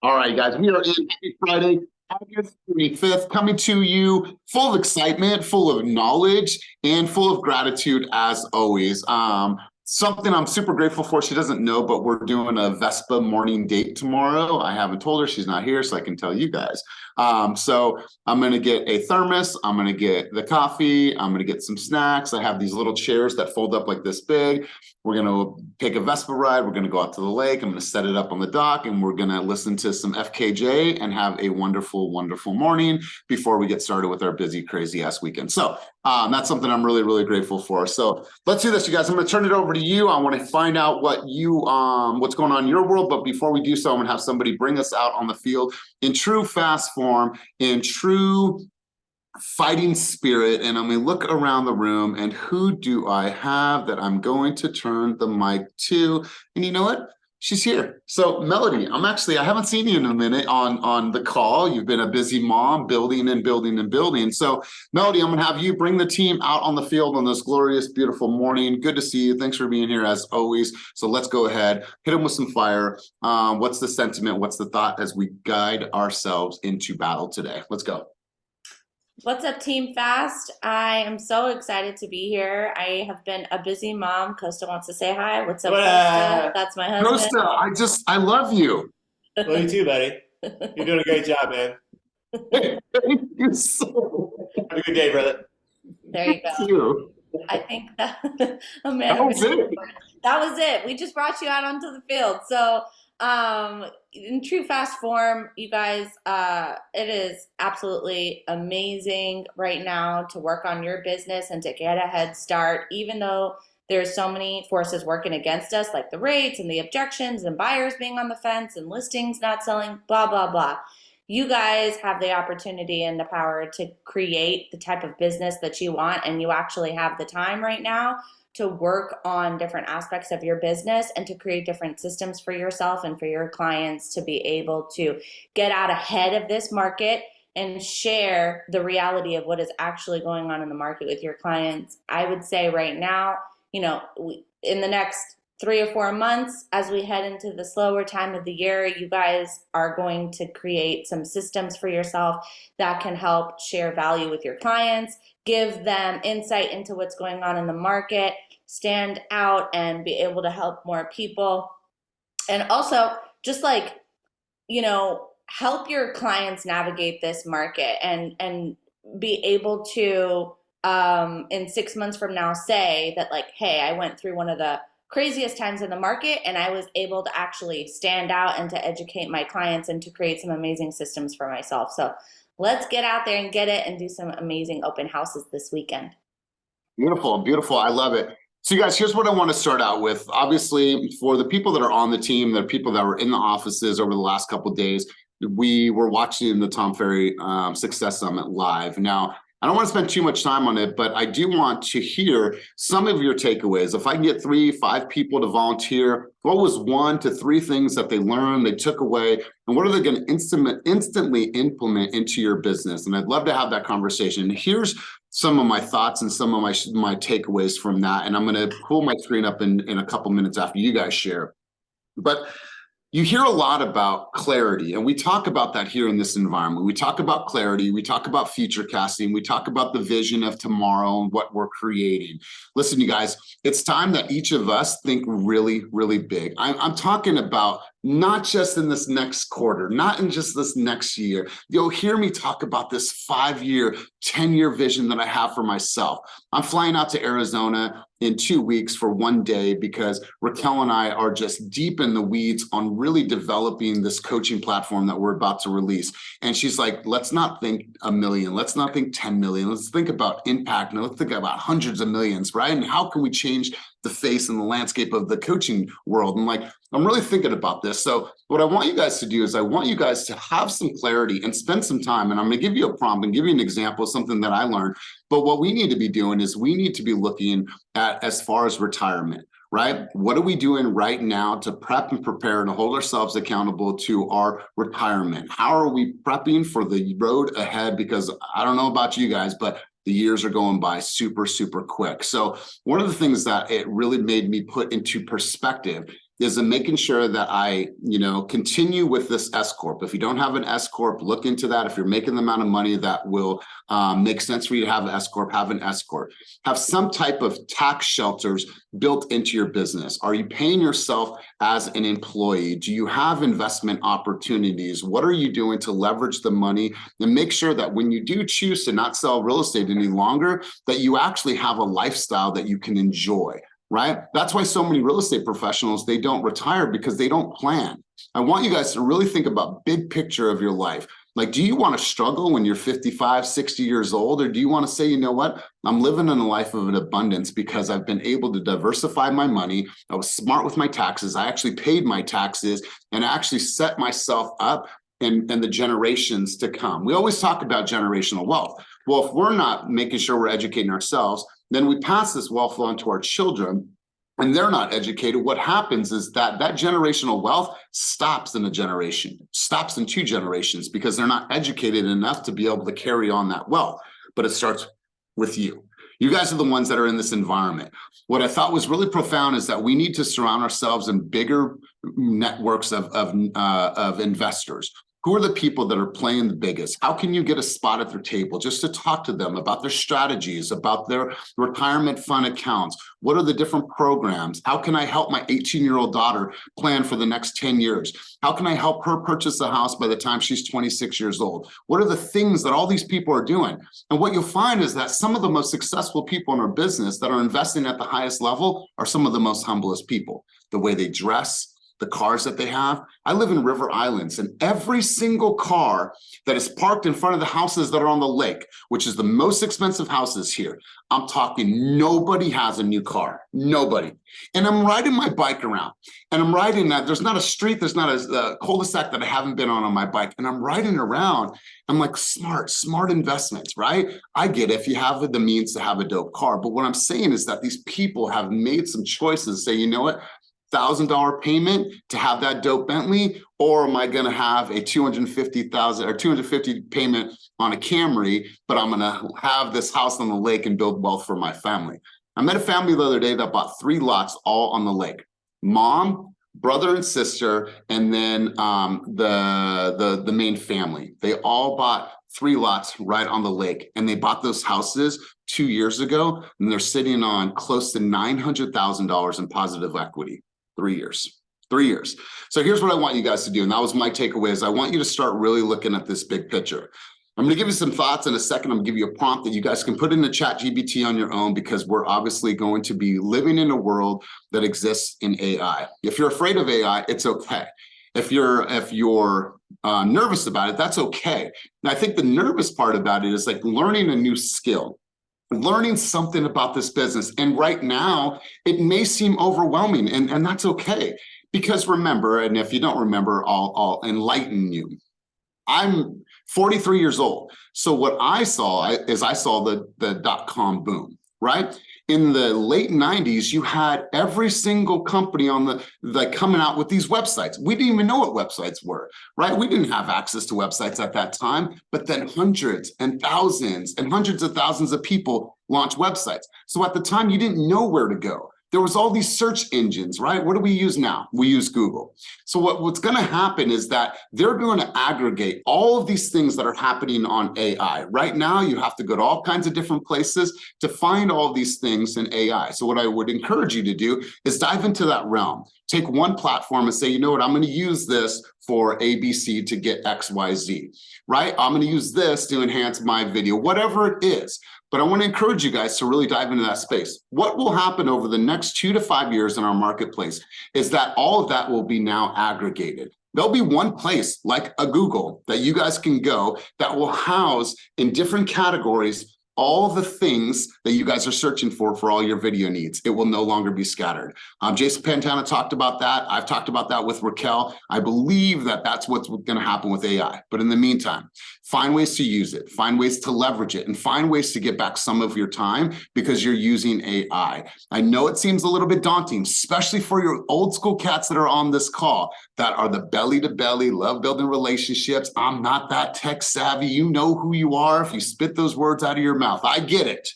All right, guys, we are in Happy Friday, August 25th, coming to you full of excitement, full of knowledge, and full of gratitude as always. Something I'm super grateful for. She doesn't know, but we're doing a Vespa morning date tomorrow. I haven't told her, she's not here, so I can tell you guys. So I'm going to get a thermos. I'm going to get the coffee. I'm going to get some snacks. I have these little chairs that fold up like this big. We're going to take a Vespa ride. We're going to go out to the lake. I'm going to set it up on the dock, and we're going to listen to some FKJ and have a wonderful, wonderful morning before we get started with our busy, crazy ass weekend. So that's something I'm really, really grateful for. So let's do this, you guys. I'm going to turn it over to you. I want to find out what's going on in your world. But before we do so, I'm going to have somebody bring us out on the field in true fast form, in true fighting spirit. And I'm going to look around the room, and who do I have that I'm going to turn the mic to? And you know what? She's here. So Melody, I haven't seen you in a minute on the call. You've been a busy mom, building and building and building. So Melody, I'm going to have you bring the team out on the field on this glorious, beautiful morning. Good to see you. Thanks for being here as always. So let's go ahead, hit them with some fire. What's the sentiment? What's the thought as we guide ourselves into battle today? Let's go. What's up, Team Fast? I am so excited to be here. I have been a busy mom. Costa wants to say hi. What's up, Costa? That's my husband. Costa, I love you. Love you too, buddy. You're doing a great job, man. Thank you so much. Have a good day, brother. There you go. Thank you. I think that That was it. That was it. We just brought you out onto the field. So in true fast form, you guys, it is absolutely amazing right now to work on your business and to get a head start, even though there's so many forces working against us, like the rates and the objections and buyers being on the fence and listings not selling, blah, blah, blah. You guys have the opportunity and the power to create the type of business that you want, and you actually have the time right now to work on different aspects of your business and to create different systems for yourself and for your clients to be able to get out ahead of this market and share the reality of what is actually going on in the market with your clients. I would say right now, in the next 3 or 4 months, as we head into the slower time of the year, you guys are going to create some systems for yourself that can help share value with your clients, give them insight into what's going on in the market, stand out and be able to help more people. And also just help your clients navigate this market and be able to, in 6 months from now, say that hey, I went through one of the craziest times in the market and I was able to actually stand out and to educate my clients and to create some amazing systems for myself. So let's get out there and get it and do some amazing open houses this weekend. Beautiful, beautiful. I love it. So you guys, here's what I want to start out with. Obviously, for the people that are on the team, the people that were in the offices over the last couple of days, we were watching the Tom Ferry Success Summit live. Now, I don't want to spend too much time on it, but I do want to hear some of your takeaways. If I can get 3-5 people to volunteer, what was 1 to 3 things that they learned, they took away, and what are they going to instantly implement into your business? And I'd love to have that conversation. Here's some of my thoughts and some of my takeaways from that. And I'm going to pull my screen up in a couple minutes after you guys share. But you hear a lot about clarity, and we talk about that here in this environment. We talk about clarity, we talk about future casting, we talk about the vision of tomorrow and what we're creating. Listen, you guys, it's time that each of us think really, really big. I'm talking about not just in this next quarter, not in just this next year. You'll hear me talk about this 5-year, 10-year vision that I have for myself. I'm flying out to Arizona in 2 weeks for 1 day because Raquel and I are just deep in the weeds on really developing this coaching platform that we're about to release. And she's like, let's not think a million, let's not think 10 million, let's think about impact, and let's think about hundreds of millions, right? And how can we change the face and the landscape of the coaching world? And I'm really thinking about this. So what I want you guys to do is I want you guys to have some clarity and spend some time. And I'm going to give you a prompt and give you an example of something that I learned. But what we need to be doing is we need to be looking at as far as retirement, right? What are we doing right now to prep and prepare and hold ourselves accountable to our retirement? How are we prepping for the road ahead? Because I don't know about you guys, but the years are going by super, super quick. So one of the things that it really made me put into perspective is in making sure that I, continue with this S Corp. If you don't have an S Corp, look into that. If you're making the amount of money that will make sense for you to have an S Corp, have an S Corp. Have some type of tax shelters built into your business. Are you paying yourself as an employee? Do you have investment opportunities? What are you doing to leverage the money and make sure that when you do choose to not sell real estate any longer, that you actually have a lifestyle that you can enjoy? Right? That's why so many real estate professionals, they don't retire because they don't plan. I want you guys to really think about big picture of your life. Like, do you want to struggle when you're 55, 60 years old? Or do you want to say, you know what? I'm living in a life of an abundance because I've been able to diversify my money. I was smart with my taxes. I actually paid my taxes and I actually set myself up and the generations to come. We always talk about generational wealth. Well, if we're not making sure we're educating ourselves, then we pass this wealth on to our children and they're not educated. What happens is that generational wealth stops in a generation, stops in 2 generations because they're not educated enough to be able to carry on that wealth. But it starts with you. You guys are the ones that are in this environment. What I thought was really profound is that we need to surround ourselves in bigger networks of investors. Who are the people that are playing the biggest? How can you get a spot at their table just to talk to them about their strategies, about their retirement fund accounts? What are the different programs? How can I help my 18-year-old daughter plan for the next 10 years? How can I help her purchase a house by the time she's 26 years old? What are the things that all these people are doing? And what you'll find is that some of the most successful people in our business that are investing at the highest level are some of the most humblest people. The way they dress, the cars that they have. I live in River Islands, and every single car that is parked in front of the houses that are on the lake, which is the most expensive houses here, I'm talking nobody has a new car, nobody. And I'm riding my bike around, and I'm riding that. There's not a street, there's not a cul-de-sac that I haven't been on my bike, and I'm riding around. I'm like, smart investments, right? I get it if you have the means to have a dope car, but what I'm saying is that these people have made some choices, say, you know what? $1,000 payment to have that dope Bentley, or am I going to have a $250 payment on a Camry, but I'm going to have this house on the lake and build wealth for my family? I met a family the other day that bought 3 lots all on the lake. Mom, brother and sister, and then the main family. They all bought 3 lots right on the lake, and they bought those houses 2 years ago, and they're sitting on close to $900,000 in positive equity. 3 years. 3 years. So here's what I want you guys to do. And that was my takeaway is I want you to start really looking at this big picture. I'm going to give you some thoughts in a second. I'm going to give you a prompt that you guys can put in the chat GPT on your own, because we're obviously going to be living in a world that exists in AI. If you're afraid of AI, it's okay. If you're nervous about it, that's okay. And I think the nervous part about it is like learning a new skill, learning something about this business. And right now, it may seem overwhelming, and that's okay. Because remember, and if you don't remember, I'll enlighten you. I'm 43 years old. So what I saw is the dot-com boom, right? In the late 90s, you had every single company on coming out with these websites. We didn't even know what websites were, right? We didn't have access to websites at that time, but then hundreds and thousands and hundreds of thousands of people launched websites. So at the time, you didn't know where to go. There was all these search engines, right? What do we use now? We use Google. So what's going to happen is that they're going to aggregate all of these things that are happening on AI. Right now, you have to go to all kinds of different places to find all of these things in AI. So what I would encourage you to do is dive into that realm. Take one platform and say, you know what, I'm going to use this for ABC to get XYZ, right? I'm going to use this to enhance my video, whatever it is. But I want to encourage you guys to really dive into that space. What will happen over the next 2 to 5 years in our marketplace is that all of that will be now aggregated. There'll be one place like a Google that you guys can go that will house in different categories all the things that you guys are searching for all your video needs. It will no longer be scattered. Jason Pantana talked about that. I've talked about that with Raquel. I believe that that's what's going to happen with AI. But in the meantime, find ways to use it, find ways to leverage it, and find ways to get back some of your time because you're using AI. I know it seems a little bit daunting, especially for your old school cats that are on this call that are the belly to belly, love building relationships. I'm not that tech savvy. You know who you are if you spit those words out of your mouth. I get it.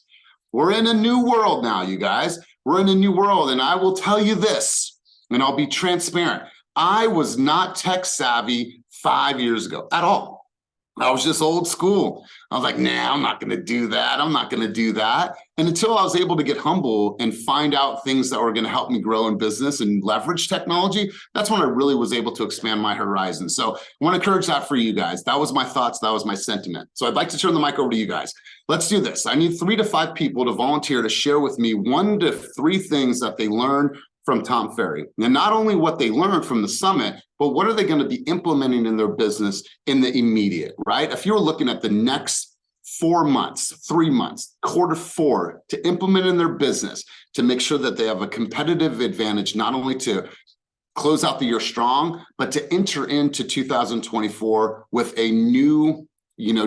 We're in a new world now, you guys. We're in a new world, and I will tell you this. And I'll be transparent. I was not tech savvy 5 years ago at all. I was just old school. I was like, nah, I'm not going to do that. I'm not going to do that. And until I was able to get humble and find out things that were going to help me grow in business and leverage technology, that's when I really was able to expand my horizon. So I want to encourage that for you guys. That was my thoughts. That was my sentiment. So I'd like to turn the mic over to you guys. Let's do this. I need 3 to 5 people to volunteer to share with me 1 to 3 things that they learned from Tom Ferry. And not only what they learned from the summit, but what are they going to be implementing in their business in the immediate, right? If you're looking at the next 4 months, 3 months, quarter 4 to implement in their business to make sure that they have a competitive advantage, not only to close out the year strong, but to enter into 2024 with a new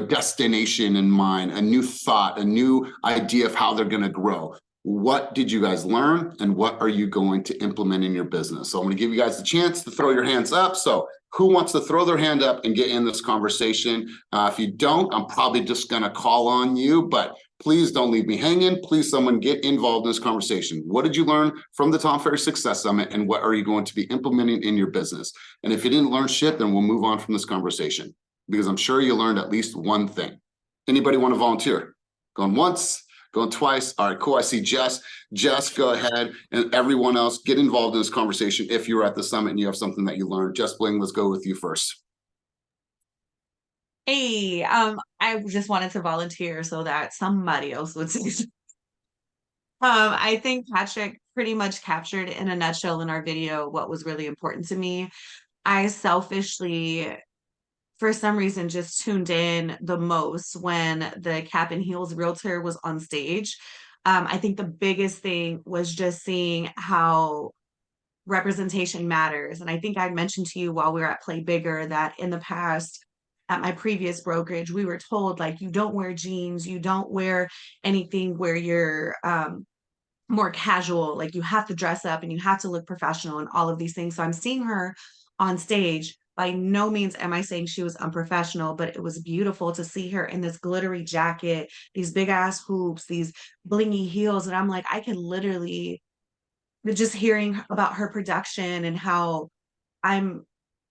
destination in mind, a new thought, a new idea of how they're going to grow. What did you guys learn and what are you going to implement in your business? So I'm going to give you guys the chance to throw your hands up. So who wants to throw their hand up and get in this conversation? If you don't, I'm probably just going to call on you, but please don't leave me hanging. Please, someone get involved in this conversation. What did you learn from the Tom Ferry Success Summit and what are you going to be implementing in your business? And if you didn't learn shit, then we'll move on from this conversation because I'm sure you learned at least one thing. Anybody want to volunteer? Going once? Going twice. All right, cool. I see Jess. Jess, go ahead. And everyone else, get involved in this conversation if you were at the summit and you have something that you learned. Jess Bling, let's go with you first. Hey, I just wanted to volunteer so that somebody else would say something. I think Patrick pretty much captured in a nutshell in our video what was really important to me. I selfishly, for some reason, just tuned in the most when the Cap and Heels realtor was on stage. I think the biggest thing was just seeing how representation matters. And I think I mentioned to you while we were at Play Bigger that in the past, at my previous brokerage, we were told, like, you don't wear jeans, you don't wear anything where you're more casual, like you have to dress up and you have to look professional and all of these things. So I'm seeing her on stage. By no means am I saying she was unprofessional, but it was beautiful to see her in this glittery jacket, these big ass hoops, these blingy heels. And I'm like, I can literally, just hearing about her production and how I'm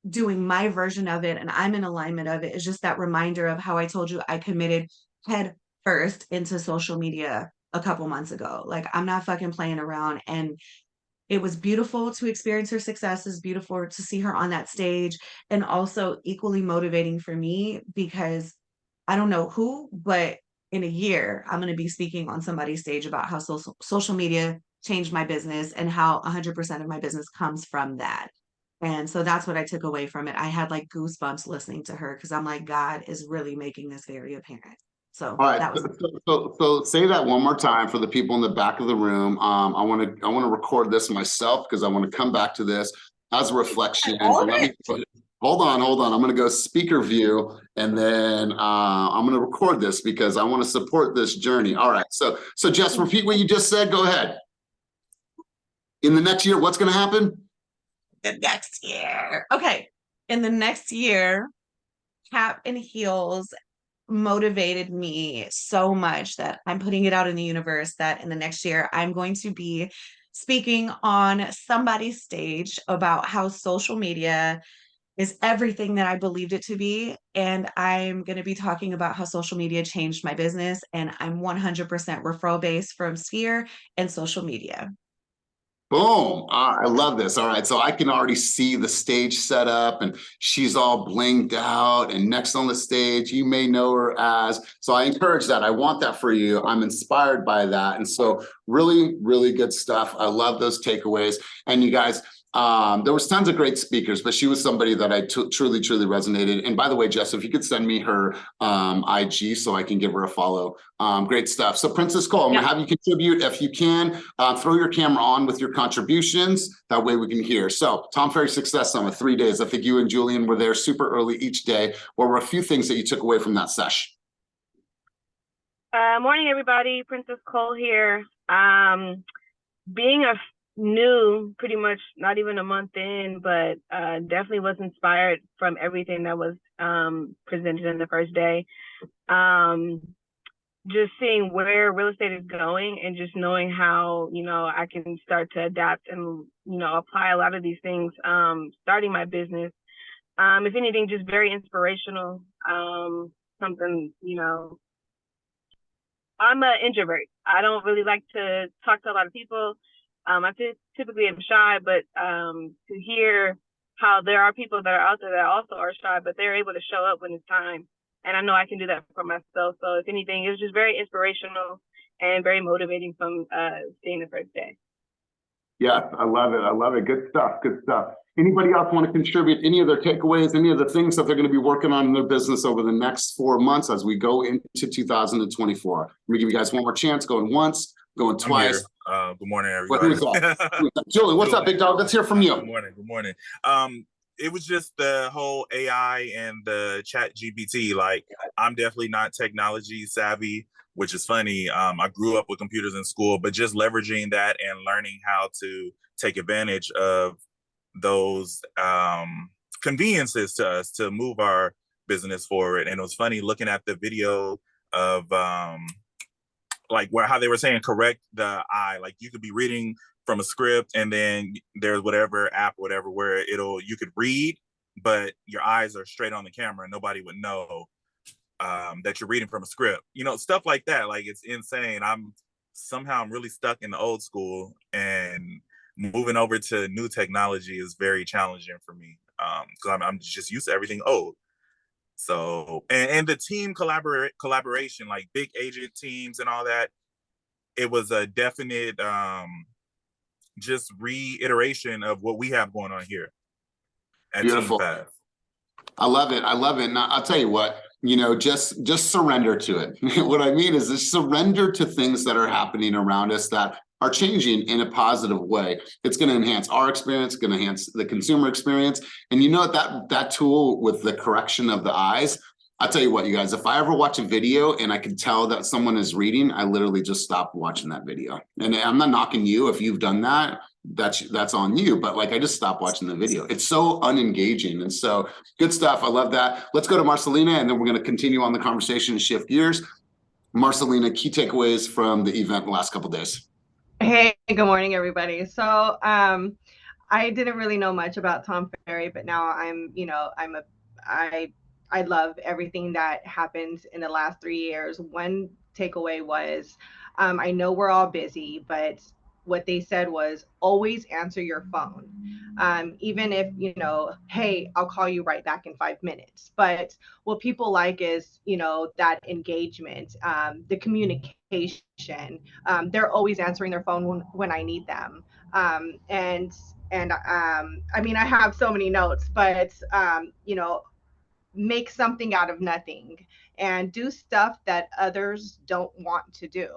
doing my version of it and I'm in alignment of it is just that reminder of how I told you I committed head first into social media a couple months ago. Like, I'm not fucking playing around. And it was beautiful to experience her success. It's beautiful to see her on that stage, and also equally motivating for me because I don't know who, but in a year, I'm going to be speaking on somebody's stage about how social media changed my business and how 100% of my business comes from that. And so that's what I took away from it. I had like goosebumps listening to her because I'm like, God is really making this very apparent. So All right, that was so say that one more time for the people in the back of the room. I want to record this myself because I want to come back to this as a reflection. Hold on. I'm going to go speaker view, and then I'm going to record this because I want to support this journey. All right, so Jess, repeat what you just said. Go ahead. In the next year, what's going to happen? the next year. Okay, in the next year, Cap and Heels motivated me so much that I'm putting it out in the universe that in the next year I'm going to be speaking on somebody's stage about how social media is everything that I believed it to be. And I'm going to be talking about how social media changed my business. And I'm 100% referral based from Sphere and social media. Boom. I love this. All right. So I can already see the stage set up and she's all blinged out. And next on the stage, you may know her as. So I encourage that. I want that for you. I'm inspired by that. And so really, really good stuff. I love those takeaways. And you guys, there was tons of great speakers, but she was somebody that I truly resonated. And by the way, Jess, if you could send me her IG so I can give her a follow. Great stuff. So Princess Cole, I'm gonna have you contribute if you can. Throw your camera on with your contributions. That way we can hear. So Tom Ferry Success Summit, 3 days. I think you and Julian were there super early each day. What were a few things that you took away from that sesh? Morning, everybody. Princess Cole here. Being a new, pretty much not even a month in, but definitely was inspired from everything that was presented in the first day. just seeing where real estate is going and just knowing how, I can start to adapt and, apply a lot of these things, starting my business. If anything, just very inspirational. Something, I'm an introvert. I don't really like to talk to a lot of people. I typically am shy, but to hear how there are people that are out there that also are shy, but they're able to show up when it's time. And I know I can do that for myself. So if anything, it was just very inspirational and very motivating from seeing the first day. Yeah, I love it. I love it. Good stuff. Good stuff. Anybody else want to contribute any of their takeaways, any of the things that they're going to be working on in their business over the next 4 months as we go into 2024? Let me give you guys one more chance. Going once, going twice. Good morning, everybody. Who's that? Julie, what's up, big dog? Let's hear from you. Good morning. Good morning. It was just the whole AI and the chat GPT. Like, I'm definitely not technology savvy, which is funny. I grew up with computers in school, but just leveraging that and learning how to take advantage of those conveniences to us to move our business forward. And it was funny looking at the video of like how they were saying correct the eye. Like, you could be reading from a script and then there's whatever app, whatever, where you could read, but your eyes are straight on the camera and nobody would know that you're reading from a script, stuff like that. Like, it's insane. I'm really stuck in the old school, and moving over to new technology is very challenging for me because I'm just used to everything old. So, and the team collaboration, like big agent teams and all that, it was a definite just reiteration of what we have going on here at Beautiful. Team Fast. I love it. I love it. And I'll tell you what, just surrender to it. What I mean is just surrender to things that are happening around us that are changing in a positive way. It's going to enhance our experience, going to enhance the consumer experience. And that tool with the correction of the eyes, I'll tell you what, you guys, if I ever watch a video and I can tell that someone is reading, I literally just stop watching that video. And I'm not knocking you if you've done that. That's on you, but like, I just stopped watching the video. It's so unengaging. And so good stuff. I love that. Let's go to Marcelina, and then we're going to continue on the conversation and shift gears. Marcelina, key takeaways from the event the last couple of days. Hey, good morning, everybody. So I didn't really know much about Tom Ferry, but now I love everything that happened in the last 3 years. One takeaway was, I know we're all busy, but what they said was always answer your phone. Even if, hey, I'll call you right back in 5 minutes. But what people like is, that engagement, the communication. They're always answering their phone when I need them. I mean, I have so many notes, but, make something out of nothing and do stuff that others don't want to do.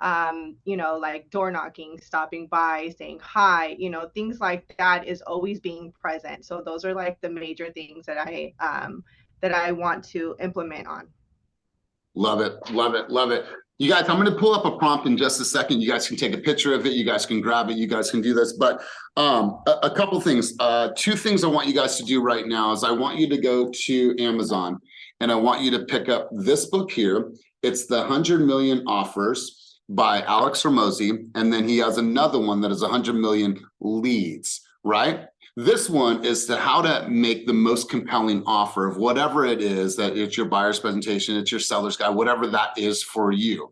Like door knocking, stopping by, saying hi, things like that is always being present. So those are like the major things that I want to implement on. Love it. Love it. Love it. You guys, I'm going to pull up a prompt in just a second. You guys can take a picture of it. You guys can grab it. You guys can do this. But a couple things. 2 things I want you guys to do right now is I want you to go to Amazon and I want you to pick up this book here. It's the 100 Million Offers by Alex Hormozi. And then he has another one that is 100 Million Leads, right? This one is how to make the most compelling offer of whatever it is, that it's your buyer's presentation, it's your seller's guide, whatever that is for you.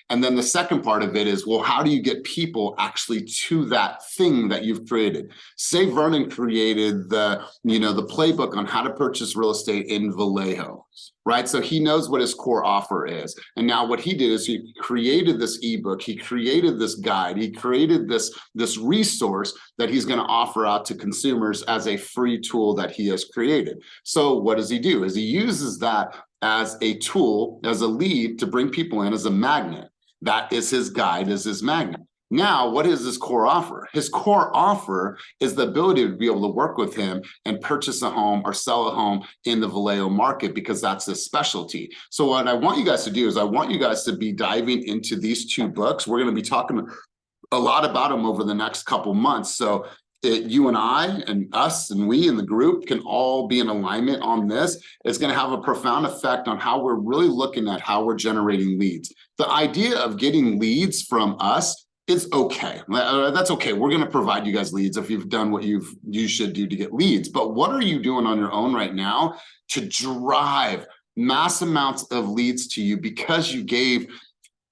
And then the second part of it is, well, how do you get people actually to that thing that you've created? Say Vernon created the playbook on how to purchase real estate in Vallejo, right? So he knows what his core offer is. And now what he did is he created this ebook, he created this guide, he created this resource that he's going to offer out to consumers as a free tool that he has created. So what does he do? Is he uses that as a tool, as a lead to bring people in as a magnet. That is his guide, is his magnet. Now, what is his core offer? His core offer is the ability to be able to work with him and purchase a home or sell a home in the Vallejo market, because that's his specialty. So what I want you guys to do is I want you guys to be diving into these 2 books. We're going to be talking a lot about them over the next couple months. So you and I and us and we in the group can all be in alignment on this. It's going to have a profound effect on how we're really looking at how we're generating leads. The idea of getting leads from us is okay. That's okay. We're going to provide you guys leads if you've done what you should do to get leads. But what are you doing on your own right now to drive mass amounts of leads to you because you gave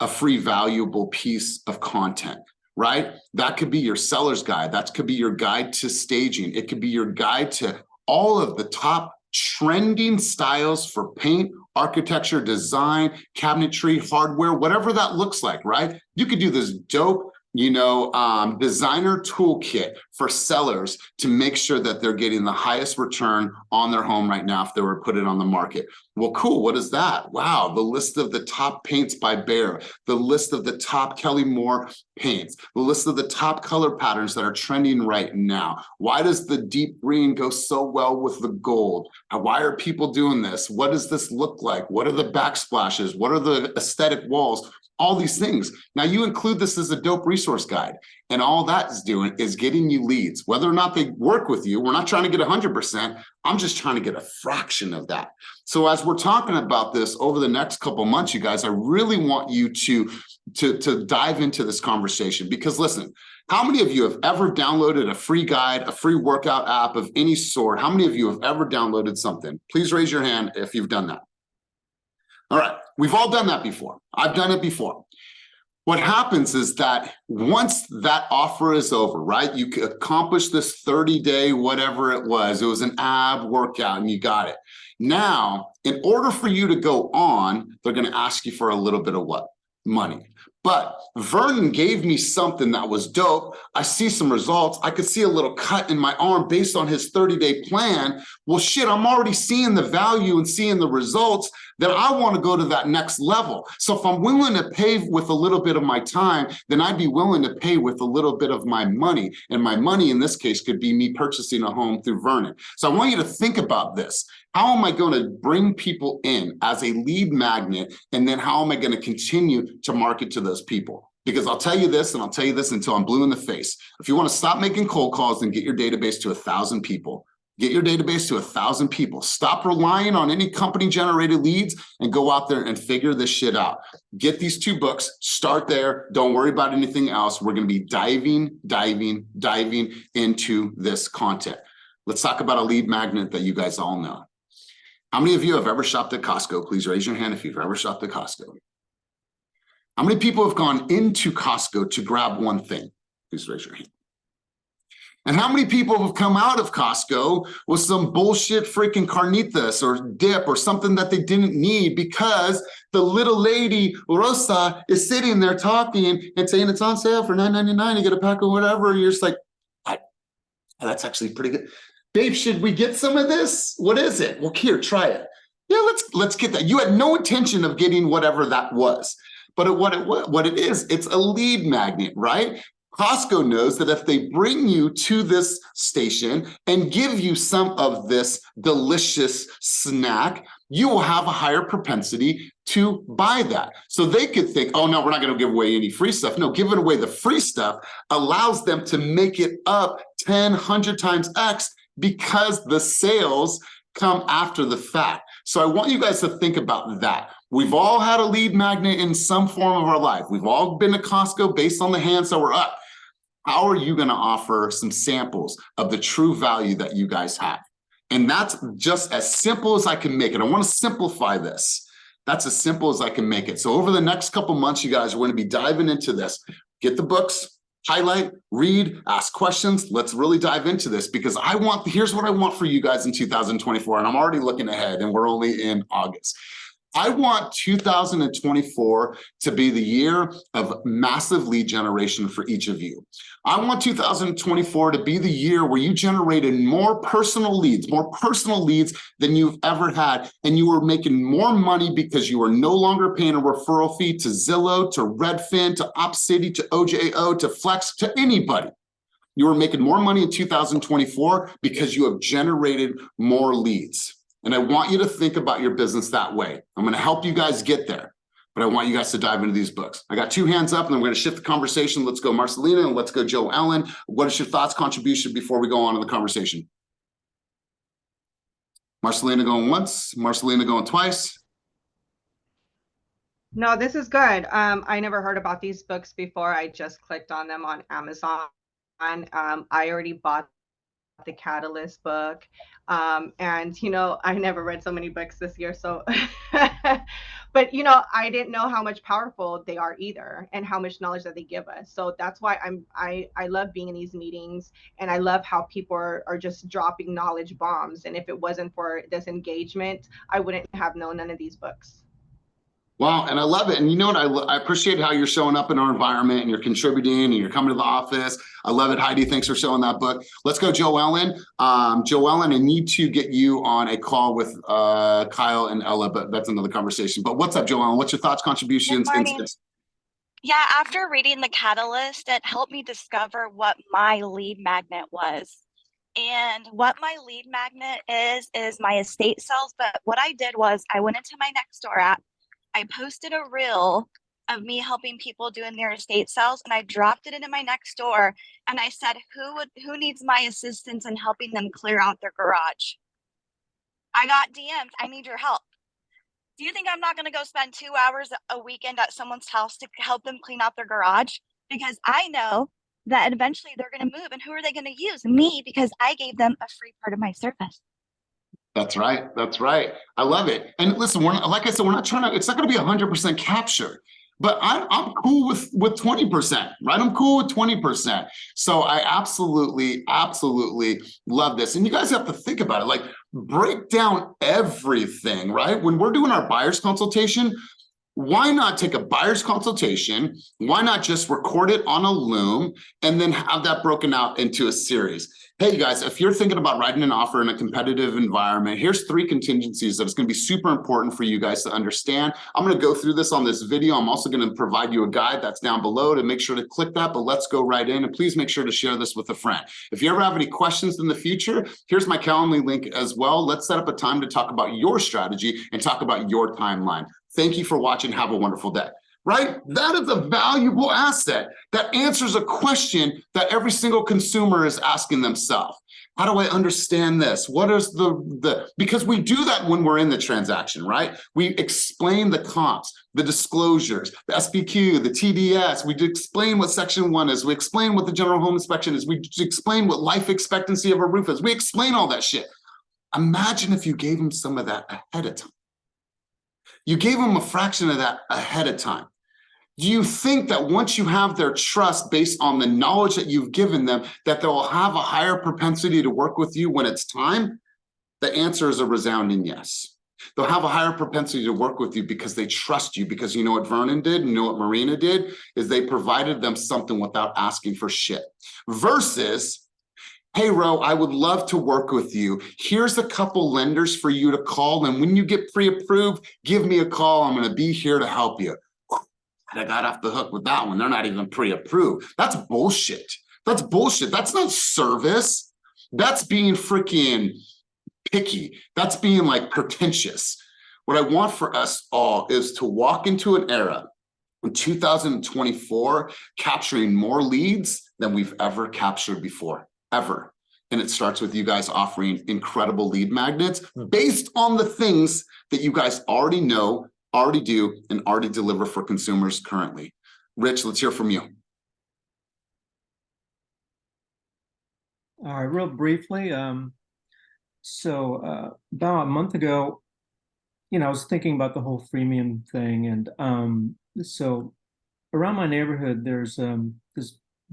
a free, valuable piece of content, right? That could be your seller's guide. That could be your guide to staging. It could be your guide to all of the top trending styles for paint, architecture, design, cabinetry, hardware, whatever that looks like, right? You could do this dope, designer toolkit for sellers to make sure that they're getting the highest return on their home right now if they were to put it on the market. Well, cool. What is that? Wow. The list of the top paints by Behr, the list of the top Kelly Moore paints, the list of the top color patterns that are trending right now. Why does the deep green go so well with the gold? Why are people doing this? What does this look like? What are the backsplashes? What are the aesthetic walls? All these things. Now you include this as a dope resource guide, and all that is doing is getting you leads. Whether or not they work with you, we're not trying to get 100%. I'm just trying to get a fraction of that. So as we're talking about this over the next couple months, you guys, I really want you to dive into this conversation, because listen, how many of you have ever downloaded a free guide, a free workout app of any sort? How many of you have ever downloaded something? Please raise your hand if you've done that. All right, we've all done that before. I've done it before. What happens is that once that offer is over, right? You accomplish this 30-day, whatever it was an ab workout and you got it. Now, in order for you to go on, they're going to ask you for a little bit of what? Money. But Vernon gave me something that was dope. I see some results. I could see a little cut in my arm based on his 30-day plan. Well, shit, I'm already seeing the value and seeing the results that I want to go to that next level. So if I'm willing to pay with a little bit of my time, then I'd be willing to pay with a little bit of my money. And my money in this case could be me purchasing a home through Vernon. So I want you to think about this. How am I going to bring people in as a lead magnet? And then how am I going to continue to market to those people? Because I'll tell you this, and I'll tell you this until I'm blue in the face. If you want to stop making cold calls and get your database to 1,000 people, get your database to 1,000 people. Stop relying on any company-generated leads and go out there and figure this shit out. Get these 2 books, start there. Don't worry about anything else. We're going to be diving into this content. Let's talk about a lead magnet that you guys all know. How many of you have ever shopped at Costco? Please raise your hand if you've ever shopped at Costco. How many people have gone into Costco to grab one thing? Please raise your hand. And how many people have come out of Costco with some bullshit freaking carnitas or dip or something that they didn't need because the little lady, Rosa, is sitting there talking and saying it's on sale for $9.99, you get a pack of whatever. You're just like, that's actually pretty good. Babe, should we get some of this? What is it? Well, here, try it. Yeah, let's get that. You had no intention of getting whatever that was. But what it is, it's a lead magnet, right? Costco knows that if they bring you to this station and give you some of this delicious snack, you will have a higher propensity to buy that. So they could think, oh no, we're not going to give away any free stuff. No, giving away the free stuff allows them to make it up 10, 100 times X because the sales come after the fact. So I want you guys to think about that. We've all had a lead magnet in some form of our life. We've all been to Costco based on the hands that were up. How are you going to offer some samples of the true value that you guys have? And that's just as simple as I can make it. I want to simplify this. That's as simple as I can make it. So over the next couple months, you guys are going to be diving into this. Get the books, highlight, read, ask questions. Let's really dive into this because here's what I want for you guys in 2024. And I'm already looking ahead and we're only in August. I want 2024 to be the year of massive lead generation for each of you. I want 2024 to be the year where you generated more personal leads than you've ever had. And you were making more money because you were no longer paying a referral fee to Zillow, to Redfin, to OpCity, to OJO, to Flex, to anybody. You were making more money in 2024 because you have generated more leads. And I want you to think about your business that way. I'm going to help you guys get there, but I want you guys to dive into these books. I got 2 hands up and I'm going to shift the conversation. Let's go Marcelina and let's go Joe Ellen. What is your thoughts, contribution before we go on in the conversation? Marcelina going once, Marcelina going twice. No, this is good. I never heard about these books before. I just clicked on them on Amazon. I already bought the Catalyst book. And, I never read so many books this year. So, but, I didn't know how much powerful they are either and how much knowledge that they give us. So that's why I love being in these meetings, and I love how people are just dropping knowledge bombs. And if it wasn't for this engagement, I wouldn't have known none of these books. Wow, and I love it. And you know what? I appreciate how you're showing up in our environment and you're contributing and you're coming to the office. I love it. Heidi, thanks for showing that book. Let's go, Joellen. Joellen, I need to get you on a call with Kyle and Ella, but that's another conversation. But what's up, Joellen? What's your thoughts, contributions, insights? Yeah, after reading The Catalyst, it helped me discover what my lead magnet was. And what my lead magnet is my estate sales. But what I did was I went into my Nextdoor app. I posted a reel of me helping people doing their estate sales, and I dropped it into my Nextdoor, and I said, who needs my assistance in helping them clear out their garage? I got DMs, I need your help. Do you think I'm not going to go spend 2 hours a weekend at someone's house to help them clean out their garage? Because I know that eventually they're going to move, and who are they going to use? Me, because I gave them a free part of my service. That's right. That's right. I love it. And listen, we're not, like I said, we're not trying to, it's not going to be 100% capture, but I'm cool with 20%, right? I'm cool with 20%. So I absolutely love this. And you guys have to think about it, like break down everything, right? When we're doing our buyer's consultation, why not take a buyer's consultation? Why not just record it on a loom and then have that broken out into a series? Hey, you guys, if you're thinking about writing an offer in a competitive environment, here's 3 contingencies that it's going to be super important for you guys to understand. I'm going to go through this on this video. I'm also going to provide you a guide that's down below to make sure to click that, but let's go right in. And please make sure to share this with a friend. If you ever have any questions in the future, here's my Calendly link as well. Let's set up a time to talk about your strategy and talk about your timeline. Thank you for watching. Have a wonderful day. Right? That is a valuable asset that answers a question that every single consumer is asking themselves. How do I understand this? What is because we do that when we're in the transaction, right? We explain the comps, the disclosures, the SPQ, the TDS. We explain what section 1 is. We explain what the general home inspection is. We explain what life expectancy of a roof is. We explain all that shit. Imagine if you gave them some of that ahead of time. You gave them a fraction of that ahead of time. Do you think that once you have their trust based on the knowledge that you've given them, that they'll have a higher propensity to work with you when it's time? The answer is a resounding yes. They'll have a higher propensity to work with you because they trust you, because you know what Vernon did, you know what Marina did, is they provided them something without asking for shit. Versus, hey, Ro, I would love to work with you. Here's a couple lenders for you to call, and when you get pre-approved, give me a call. I'm going to be here to help you. I got off the hook with that one. They're not even pre-approved. That's bullshit. That's bullshit. That's not service. That's being freaking picky. That's being like pretentious. What I want for us all is to walk into an era in 2024 capturing more leads than we've ever captured before, ever. And it starts with you guys offering incredible lead magnets based on the things that you guys already know, already do, and already deliver for consumers currently. Rich, let's hear from you. All right, real briefly. So about a month ago, I was thinking about the whole freemium thing, and so around my neighborhood, there's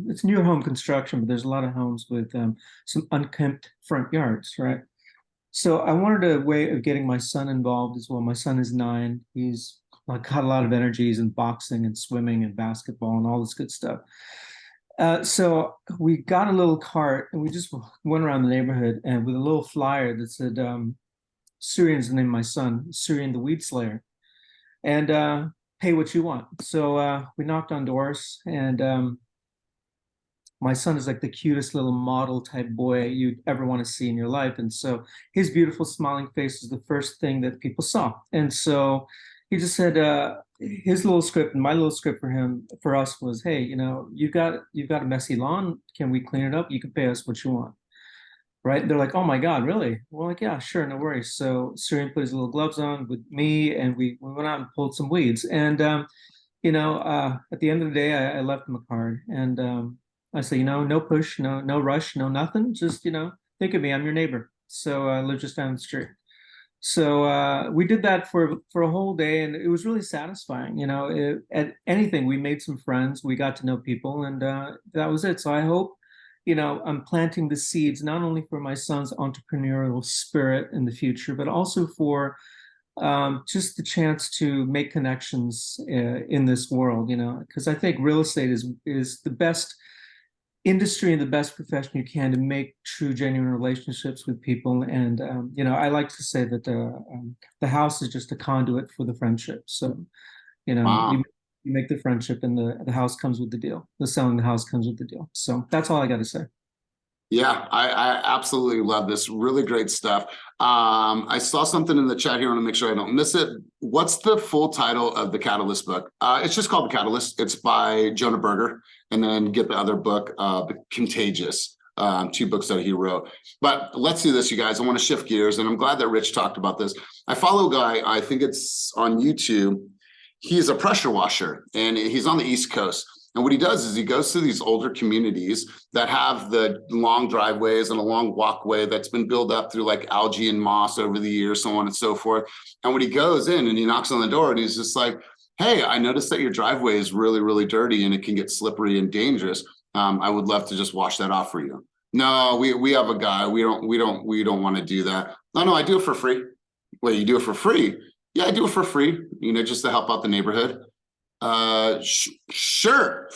it's new home construction, but there's a lot of homes with some unkempt front yards, right? So I wanted a way of getting my son involved as well. My son is 9. He's got a lot of energy. He's in boxing and swimming and basketball and all this good stuff. So we got a little cart and we just went around the neighborhood and with a little flyer that said, Syrian's the name of my son, Syrian the Weed Slayer, and pay what you want. So we knocked on doors, and my son is like the cutest little model type boy you'd ever want to see in your life. And so his beautiful smiling face is the first thing that people saw. And so he just said, his little script and my little script for us was, hey, you've got a messy lawn. Can we clean it up? You can pay us what you want. right? They're like, oh my God, really? We're like, yeah, sure, no worries. So Syrian put his little gloves on with me, and we went out and pulled some weeds. And at the end of the day, I left him a card, and I said, no push, no rush, no nothing. Just think of me, I'm your neighbor. So I live just down the street. So we did that for a whole day, and it was really satisfying. At anything, we made some friends, we got to know people, and that was it. So I hope, I'm planting the seeds not only for my son's entrepreneurial spirit in the future, but also for just the chance to make connections in this world. Because I think real estate is the best industry and the best profession you can to make true, genuine relationships with people. And I like to say that the house is just a conduit for the friendship. So Wow. you make the friendship, and the house comes with the deal. The selling the house comes with the deal. So that's all I got to say. Yeah, I absolutely love this. Really great stuff. I saw something in the chat here. I want to make sure I don't miss it. What's the full title of the Catalyst book? It's just called The Catalyst. It's by Jonah Berger. And then get the other book, Contagious, 2 books that he wrote. But let's do this, you guys. I want to shift gears, and I'm glad that Rich talked about this. I follow a guy, I think it's on YouTube. He's a pressure washer, and he's on the East Coast. And what he does is he goes to these older communities that have the long driveways and a long walkway that's been built up through like algae and moss over the years, so on and so forth. And when he goes in and he knocks on the door, and he's just like, hey, I noticed that your driveway is really, really dirty and it can get slippery and dangerous. I would love to just wash that off for you. No, we have a guy. We don't want to do that. No, I do it for free. Wait, you do it for free? Yeah, I do it for free, just to help out the neighborhood. Sure.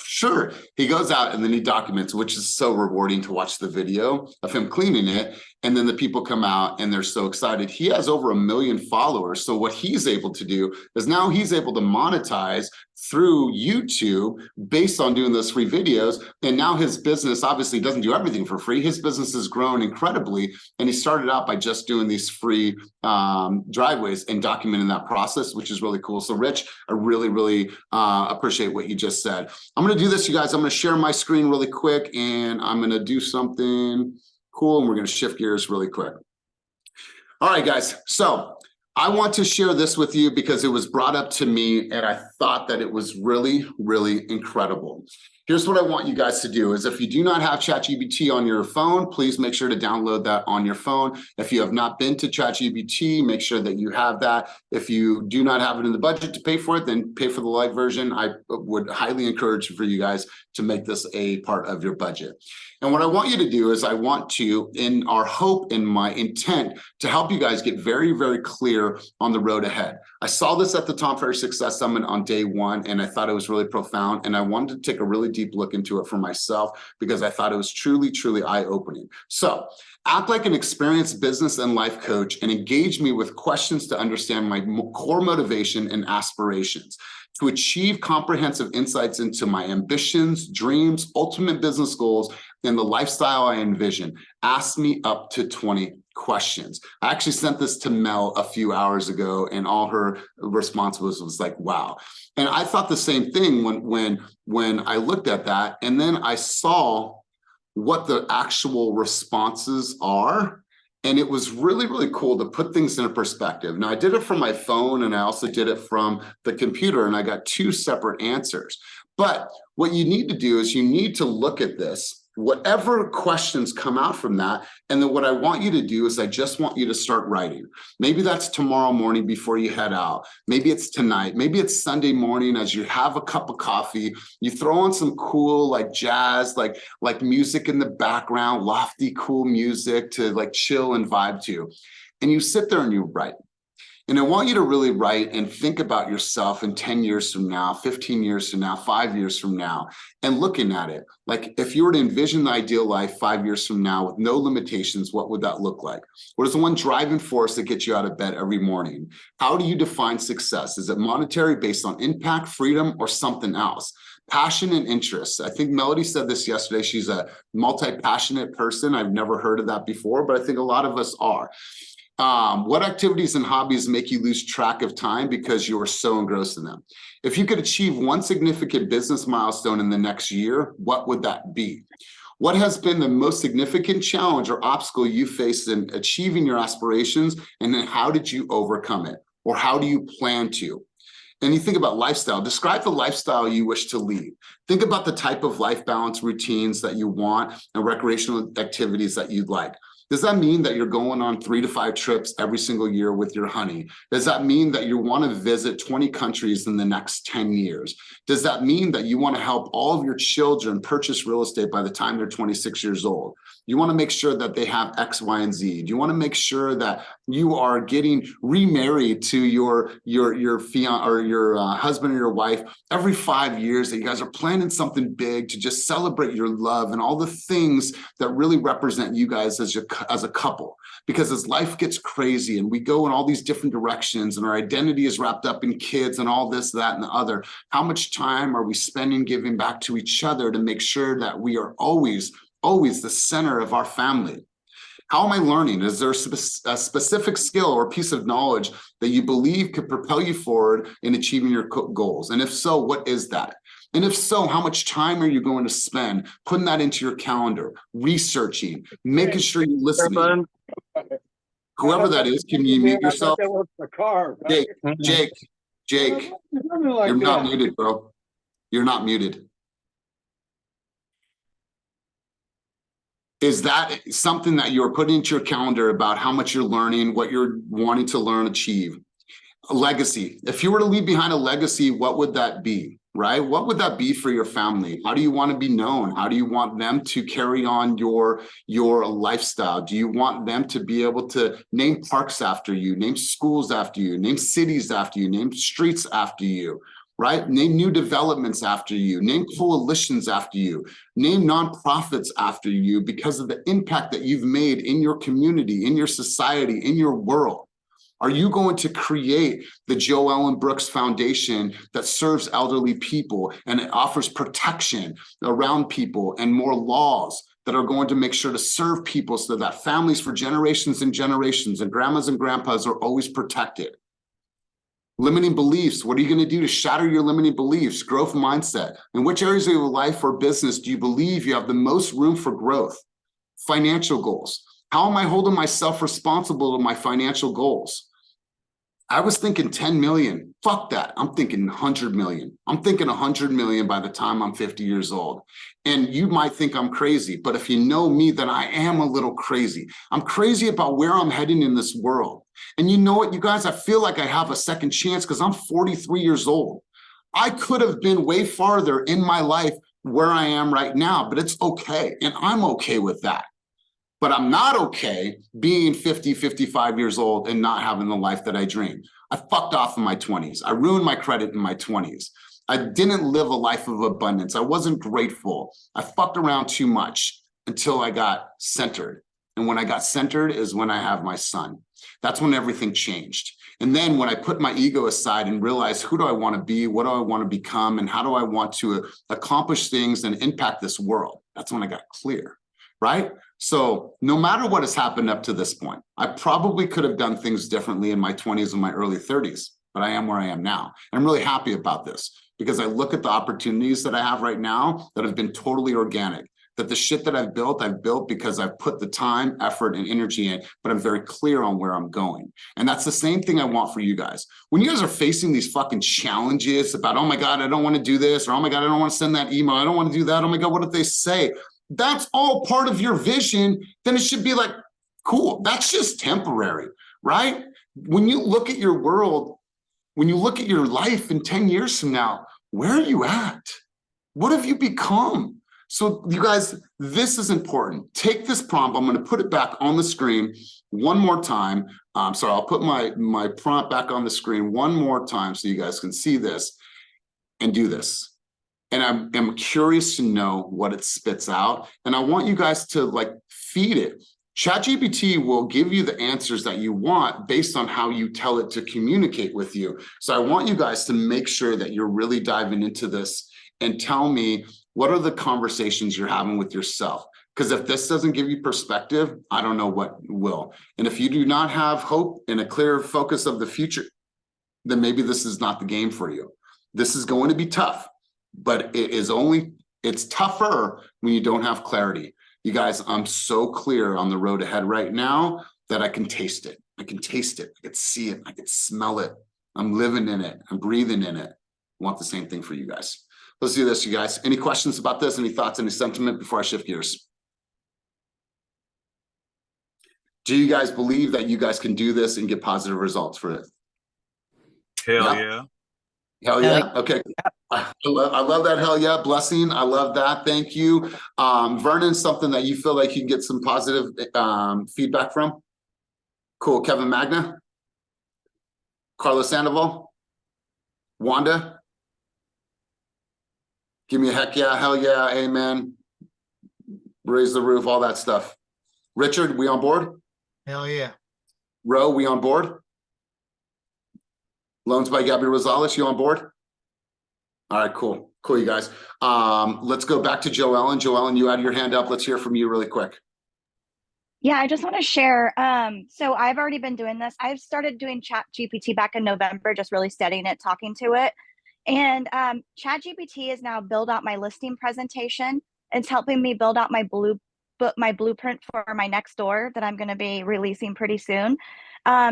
He goes out and then he documents, which is so rewarding to watch the video of him cleaning it. And then the people come out and they're so excited. He has over 1 million followers. So what he's able to do is now he's able to monetize through YouTube based on doing those free videos. And now his business obviously doesn't do everything for free. His business has grown incredibly. And he started out by just doing these free driveways and documenting that process, which is really cool. So Rich, I really, really appreciate what you just said. I'm going to do this, you guys. I'm going to share my screen really quick, and I'm going to do something cool, and we're going to shift gears really quick. All right, guys. So I want to share this with you because it was brought up to me, and I thought that it was really, really incredible. Here's what I want you guys to do is if you do not have ChatGPT on your phone, please make sure to download that on your phone. If you have not been to ChatGPT, make sure that you have that. If you do not have it in the budget to pay for it, then pay for the light version. I would highly encourage for you guys to make this a part of your budget. And what I want you to do is I want to, in our hope, in my intent, to help you guys get very, very clear on the road ahead. I saw this at the Tom Ferry Success Summit on day 1, and I thought it was really profound. And I wanted to take a really deep look into it for myself because I thought it was truly, truly eye-opening. So act like an experienced business and life coach and engage me with questions to understand my core motivation and aspirations. To achieve comprehensive insights into my ambitions, dreams, ultimate business goals, and the lifestyle I envision, ask me up to 20 questions. I actually sent this to Mel a few hours ago, and all her response was like, wow. And I thought the same thing when I looked at that, and then I saw what the actual responses are. And it was really, really cool to put things in a perspective. Now, I did it from my phone, and I also did it from the computer, and I got 2 separate answers. But what you need to do is you need to look at this, whatever questions come out from that. And then what I want you to do is I just want you to start writing. Maybe that's tomorrow morning before you head out. Maybe it's tonight. Maybe it's Sunday morning as you have a cup of coffee. You throw on some cool like jazz, like music in the background, lofty, cool music to like chill and vibe to. And you sit there and you write. And I want you to really write and think about yourself in 10 years from now, 15 years from now, 5 years from now, and looking at it. Like if you were to envision the ideal life 5 years from now with no limitations, what would that look like? What is the one driving force that gets you out of bed every morning? How do you define success? Is it monetary based on impact, freedom, or something else? Passion and interests. I think Melody said this yesterday. She's a multi-passionate person. I've never heard of that before, but I think a lot of us are. What activities and hobbies make you lose track of time because you are so engrossed in them? If you could achieve one significant business milestone in the next year, what would that be? What has been the most significant challenge or obstacle you faced in achieving your aspirations, and then how did you overcome it? Or how do you plan to? And you think about lifestyle, describe the lifestyle you wish to lead. Think about the type of life balance routines that you want and recreational activities that you'd like. Does that mean that you're going on 3 to 5 trips every single year with your honey? Does that mean that you want to visit 20 countries in the next 10 years? Does that mean that you want to help all of your children purchase real estate by the time they're 26 years old? You want to make sure that they have X, Y, and Z. Do you want to make sure that you are getting remarried to your fiance or your husband or your wife every 5 years, that you guys are planning something big to just celebrate your love and all the things that really represent you guys as a couple? Because as life gets crazy and we go in all these different directions and our identity is wrapped up in kids and all this, that, and the other, how much time are we spending giving back to each other to make sure that we are always the center of our family? How am I learning? Is there a specific skill or piece of knowledge that you believe could propel you forward in achieving your goals? And if so, what is that? And if so, how much time are you going to spend putting that into your calendar, researching, making sure you're listening? Whoever that is, can you mute yourself? Jake, you're not muted, bro. You're not muted. Is that something that you're putting into your calendar about how much you're learning, what you're wanting to learn, achieve? A legacy. If you were to leave behind a legacy, what would that be, right? What would that be for your family? How do you want to be known? How do you want them to carry on your lifestyle? Do you want them to be able to name parks after you, name schools after you, name cities after you, name streets after you? Right? Name new developments after you, name coalitions after you, name nonprofits after you because of the impact that you've made in your community, in your society, in your world. Are you going to create the Joe Ellen Brooks Foundation that serves elderly people and it offers protection around people and more laws that are going to make sure to serve people so that families for generations and generations and grandmas and grandpas are always protected? Limiting beliefs. What are you going to do to shatter your limiting beliefs? Growth mindset. In which areas of your life or business do you believe you have the most room for growth? Financial goals. How am I holding myself responsible to my financial goals? I was thinking 10 million. Fuck that. I'm thinking 100 million. I'm thinking 100 million by the time I'm 50 years old. And you might think I'm crazy, but if you know me, then I am a little crazy. I'm crazy about where I'm heading in this world. And you know what, you guys, I feel like I have a second chance because I'm 43 years old. I could have been way farther in my life where I am right now, but it's okay. And I'm okay with that. But I'm not okay being 50, 55 years old and not having the life that I dreamed. I fucked off in my 20s. I ruined my credit in my 20s. I didn't live a life of abundance. I wasn't grateful. I fucked around too much until I got centered. And when I got centered is when I have my son. That's when everything changed. And then when I put my ego aside and realized, who do I want to be? What do I want to become? And how do I want to accomplish things and impact this world? That's when I got clear, right? So no matter what has happened up to this point, I probably could have done things differently in my 20s and my early 30s, but I am where I am now. And I'm really happy about this because I look at the opportunities that I have right now that have been totally organic, that the shit that I've built because I've put the time, effort, and energy in, but I'm very clear on where I'm going. And that's the same thing I want for you guys. When you guys are facing these fucking challenges about, oh my God, I don't want to do this, or oh my God, I don't want to send that email, I don't want to do that, oh my God, what if they say? That's all part of your vision. Then it should be like, cool, that's just temporary, right? When you look at your world, when you look at your life in 10 years from now, where are you at? What have you become? So you guys, this is important. Take this prompt. I'm going to put it back on the screen one more time. Sorry, I'll put my prompt back on the screen one more time so you guys can see this and do this. And I'm curious to know what it spits out. And I want you guys to like feed it. ChatGPT will give you the answers that you want based on how you tell it to communicate with you. So I want you guys to make sure that you're really diving into this and tell me, what are the conversations you're having with yourself? Because if this doesn't give you perspective, I don't know what will. And if you do not have hope and a clear focus of the future, then maybe this is not the game for you. This is going to be tough, but it is only It's tougher when you don't have clarity. You guys, I'm so clear on the road ahead right now that I can taste it. I can taste it. I can see it. I can smell it. I'm living in it. I'm breathing in it. I want the same thing for you guys. Let's do this, you guys. Any questions about this? Any thoughts, any sentiment before I shift gears? Do you guys believe that you guys can do this and get positive results for it? Hell yeah. Hell yeah. Okay. I love that. Hell yeah. Blessing. I love that. Thank you. Vernon, something that you feel like you can get some positive feedback from? Cool. Kevin Magna? Carlos Sandoval? Wanda? Give me a heck yeah, hell yeah, amen. Raise the roof, all that stuff. Richard, we on board? Hell yeah. Ro, we on board? Loans by Gabby Rosales, you on board? All right, cool. Cool, you guys. Let's go back to Joellen. Joellen, you had your hand up. Let's hear from you really quick. Yeah, I just want to share. So I've already been doing this. I've started doing Chat GPT back in November, just really studying it, talking to it. And Chat GPT is now build out my listing presentation. It's helping me build out my blueprint for my next door that I'm going to be releasing pretty soon.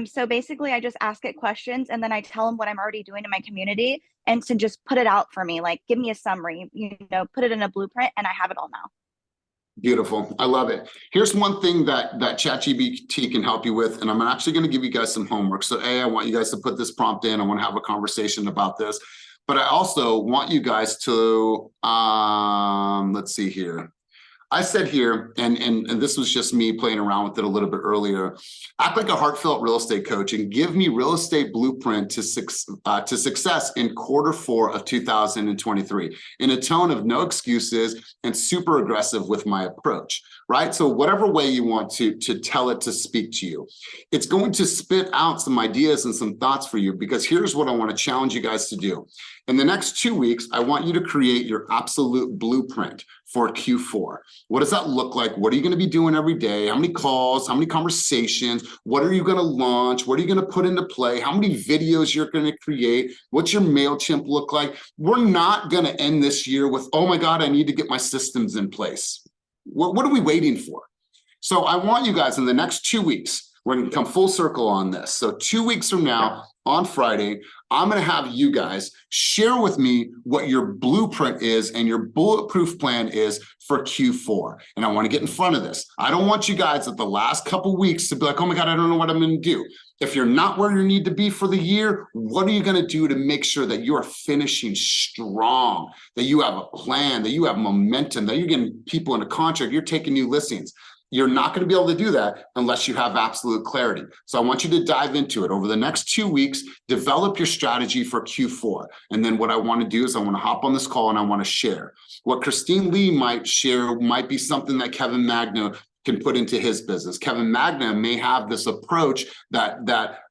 So basically, I just ask it questions and then I tell them what I'm already doing in my community and to just put it out for me, like give me a summary, put it in a blueprint, and I have it all now. Beautiful. I love it. Here's one thing that ChatGPT can help you with, and I'm actually going to give you guys some homework. So I want you guys to put this prompt in. I want to have a conversation about this, but I also want you guys to, let's see here. I said here, and this was just me playing around with it a little bit earlier, act like a heartfelt real estate coach and give me real estate blueprint to success in Q4 of 2023 in a tone of no excuses and super aggressive with my approach, right? So whatever way you want to tell it to speak to you, it's going to spit out some ideas and some thoughts for you, because here's what I want to challenge you guys to do. In the next 2 weeks, I want you to create your absolute blueprint for Q4. What does that look like? What are you going to be doing every day? How many calls? How many conversations? What are you going to launch? What are you going to put into play? How many videos you're going to create? What's your MailChimp look like? We're not going to end this year with, oh my God, I need to get my systems in place. What are we waiting for? So I want you guys in the next 2 weeks, we're going to come full circle on this. So 2 weeks from now, on Friday, I'm going to have you guys share with me what your blueprint is and your bulletproof plan is for Q4. And I want to get in front of this. I don't want you guys at the last couple weeks to be like, oh my God, I don't know what I'm going to do. If you're not where you need to be for the year, what are you going to do to make sure that you are finishing strong, that you have a plan, that you have momentum, that you're getting people into contract, you're taking new listings? You're not going to be able to do that unless you have absolute clarity. So I want you to dive into it over the next 2 weeks, develop your strategy for Q4. And then what I want to do is I want to hop on this call and I want to share. What Christine Lee might share might be something that Kevin Magna can put into his business. Kevin Magna may have this approach that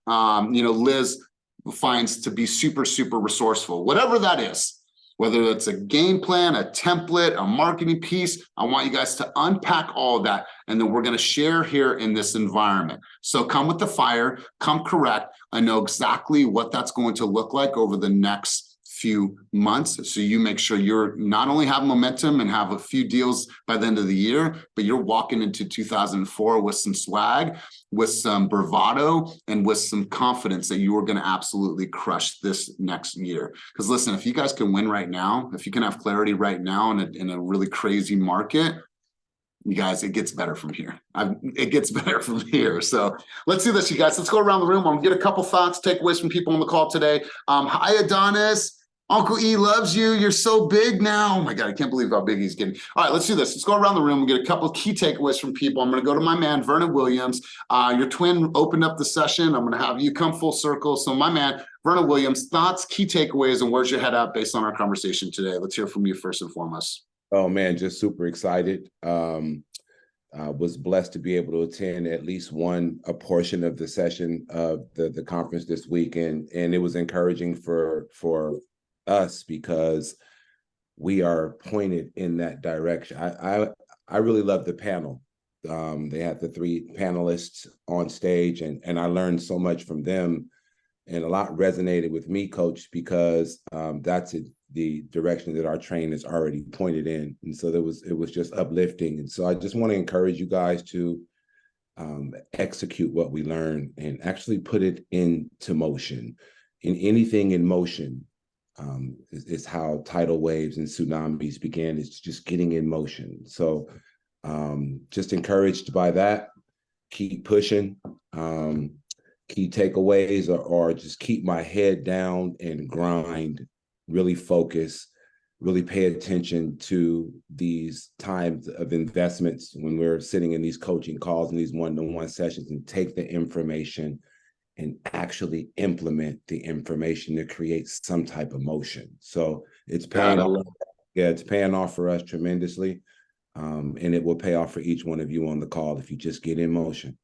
Liz finds to be super, super resourceful, whatever that is. Whether it's a game plan, a template, a marketing piece, I want you guys to unpack all of that. And then we're going to share here in this environment. So come with the fire, come correct. I know exactly what that's going to look like over the next few months. So you make sure you're not only have momentum and have a few deals by the end of the year, but you're walking into 2004 with some swag, with some bravado, and with some confidence that you are going to absolutely crush this next year. Because listen, if you guys can win right now, if you can have clarity right now in a really crazy market, you guys, it gets better from here. It gets better from here. So let's do this, you guys. Let's go around the room. I'm going to get a couple thoughts, takeaways from people on the call today. Hi, Adonis. Uncle E loves you. You're so big now. Oh my God, I can't believe how big he's getting. All right, let's do this. Let's go around the room and get a couple of key takeaways from people. I'm going to go to my man, Vernon Williams. Your twin opened up the session. I'm going to have you come full circle. So my man, Vernon Williams, thoughts, key takeaways, and where's your head at based on our conversation today? Let's hear from you first and foremost. Oh man, just super excited. I was blessed to be able to attend at least a portion of the session of the conference this week. And it was encouraging for us because we are pointed in that direction. I really love the panel. They had the 3 panelists on stage and I learned so much from them, and a lot resonated with me, Coach, because that's the direction that our train is already pointed in. And so it was just uplifting. And so I just want to encourage you guys to execute what we learn and actually put it into motion. In anything in motion is how tidal waves and tsunamis began. It's just getting in motion. So just encouraged by that. Keep pushing. Key takeaways are just keep my head down and grind, really focus, really pay attention to these times of investments when we're sitting in these coaching calls and these one-to-one sessions, and take the information and actually implement the information to create some type of motion. So it's paying off. Yeah, it's paying off for us tremendously. And it will pay off for each one of you on the call if you just get in motion.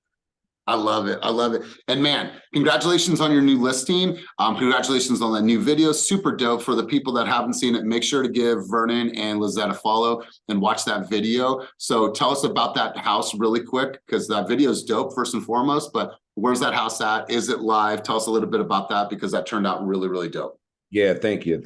I love it. I love it. And man, congratulations on your new listing. Congratulations on that new video. Super dope. For the people that haven't seen it, make sure to give Vernon and Lizette a follow and watch that video. So tell us about that house really quick, because that video is dope first and foremost, but where's that house at? Is it live? Tell us a little bit about that, because that turned out really, really dope. Yeah, thank you.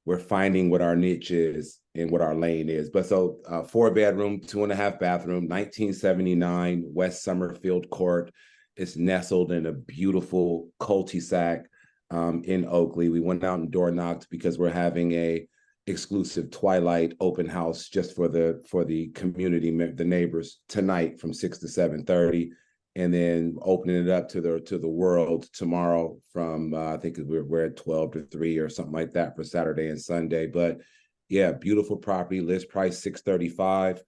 We're finding what our niche is and what our lane is. But so 4-bedroom, 2.5 bathroom, 1979 West Summerfield Court. It's nestled in a beautiful cul-de-sac in Oakley. We went out and door knocked because we're having a exclusive twilight open house just for the community, the neighbors, tonight from 6 to 7:30. And then opening it up to the world tomorrow from I think we're at 12 to 3 or something like that for Saturday and Sunday. But yeah, beautiful property, list price $635.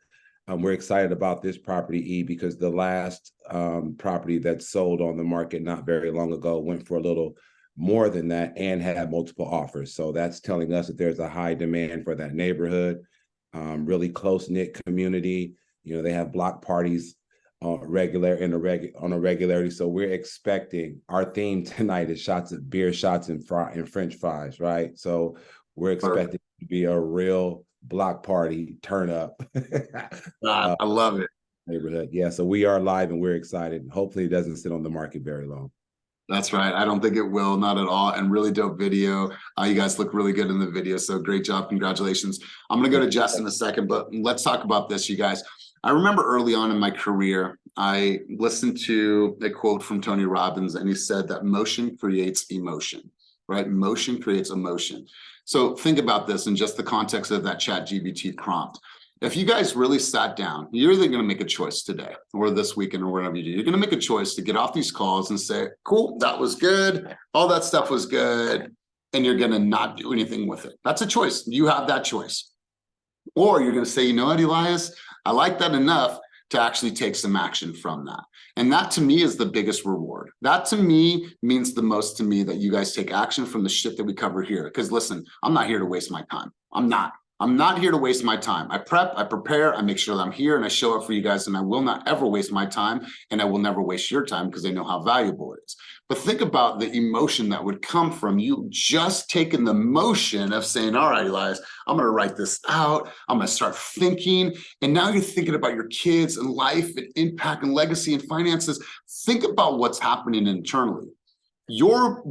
We're excited about this property, E, because the last property that sold on the market not very long ago went for a little more than that and had multiple offers. So that's telling us that there's a high demand for that neighborhood. Really close-knit community. You know, they have block parties on a regularity. So we're expecting, our theme tonight is shots of beer, shots and French fries, right? So we're expecting to be a real block party turn up. I love it. Neighborhood. Yeah, so we are live and we're excited. Hopefully it doesn't sit on the market very long. That's right. I don't think it will, not at all. And really dope video. You guys look really good in the video. So great job. Congratulations. I'm going to go to Jess in a second, but let's talk about this, you guys. I remember early on in my career, I listened to a quote from Tony Robbins, and he said that motion creates emotion, right? Motion creates emotion. So think about this in just the context of that ChatGPT prompt. If you guys really sat down, you're either going to make a choice today or this weekend or whatever you do. You're going to make a choice to get off these calls and say, cool, that was good. All that stuff was good. And you're going to not do anything with it. That's a choice. You have that choice. Or you're going to say, you know what, Elias, I like that enough to actually take some action from that. And that to me is the biggest reward. That to me means the most to me, that you guys take action from the shit that we cover here. Because listen, I'm not here to waste my time. I'm not here to waste my time. I prep, I prepare, I make sure that I'm here and I show up for you guys, and I will not ever waste my time, and I will never waste your time, because I know how valuable it is. But think about the emotion that would come from you just taking the motion of saying, all right, Elias, I'm going to write this out. I'm going to start thinking. And now you're thinking about your kids and life and impact and legacy and finances. Think about what's happening internally. Your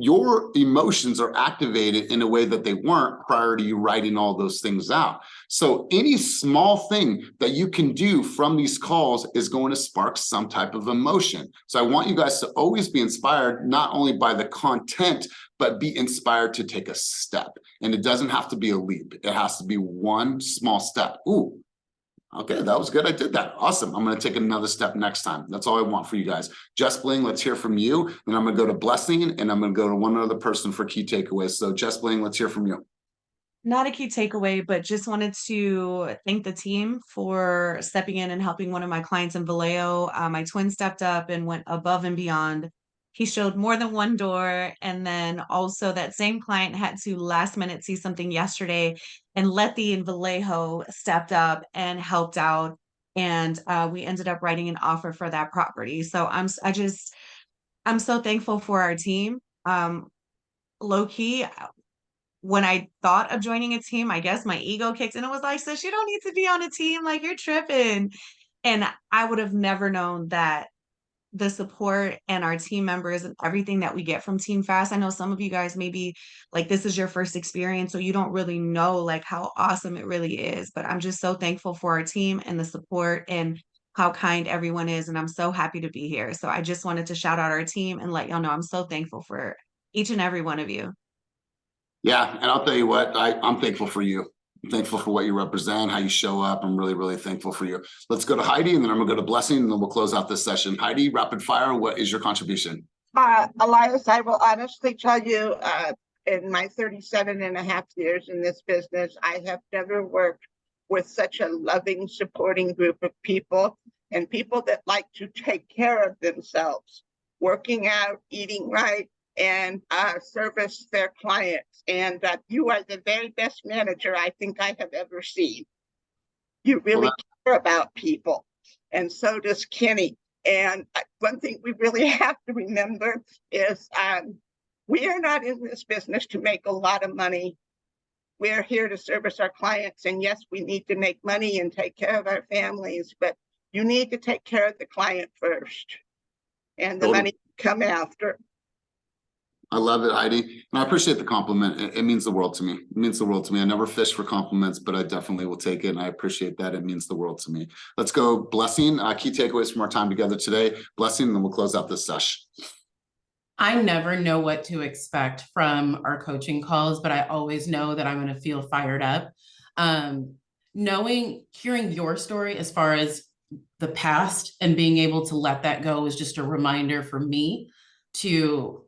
emotions are activated in a way that they weren't prior to you writing all those things out. So any small thing that you can do from these calls is going to spark some type of emotion. So I want you guys to always be inspired, not only by the content, but be inspired to take a step. And it doesn't have to be a leap. It has to be one small step. Ooh, okay, that was good. I did that. Awesome. I'm going to take another step next time. That's all I want for you guys. Jess Bling, let's hear from you. Then I'm going to go to Blessing, and I'm going to go to one other person for key takeaways. So Jess Bling, let's hear from you. Not a key takeaway, but just wanted to thank the team for stepping in and helping one of my clients in Vallejo. My twin stepped up and went above and beyond. He showed more than one door. And then also that same client had to last minute see something yesterday, and Letty in Vallejo stepped up and helped out. And we ended up writing an offer for that property. So I'm so thankful for our team. Low key, when I thought of joining a team, I guess my ego kicked in and was like, sis, you don't need to be on a team. Like, you're tripping. And I would have never known that the support and our team members and everything that we get from Team Fast. I know some of you guys maybe like this is your first experience, so you don't really know like how awesome it really is. But I'm just so thankful for our team and the support and how kind everyone is. And I'm so happy to be here. So I just wanted to shout out our team and let y'all know I'm so thankful for each and every one of you. Yeah, and I'll tell you what, I'm thankful for you. I'm thankful for what you represent, how you show up. I'm really, really thankful for you. Let's go to Heidi, and then I'm gonna go to Blessing, and then we'll close out this session. Heidi, rapid fire, what is your contribution? Elias, I will honestly tell you, in my 37.5 years in this business, I have never worked with such a loving, supporting group of people, and people that like to take care of themselves, working out, eating right, and service their clients. And you are the very best manager I think I have ever seen. You really care about people, and so does Kenny. And one thing we really have to remember is we are not in this business to make a lot of money. We're here to service our clients. And yes, we need to make money and take care of our families, but you need to take care of the client first, and the money come after. I love it, Heidi. And I appreciate the compliment. It means the world to me. It means the world to me. I never fish for compliments, but I definitely will take it. And I appreciate that. It means the world to me. Let's go, Blessing. Key takeaways from our time together today. Blessing, and then we'll close out this session. I never know what to expect from our coaching calls, but I always know that I'm going to feel fired up. Hearing your story as far as the past and being able to let that go is just a reminder for me to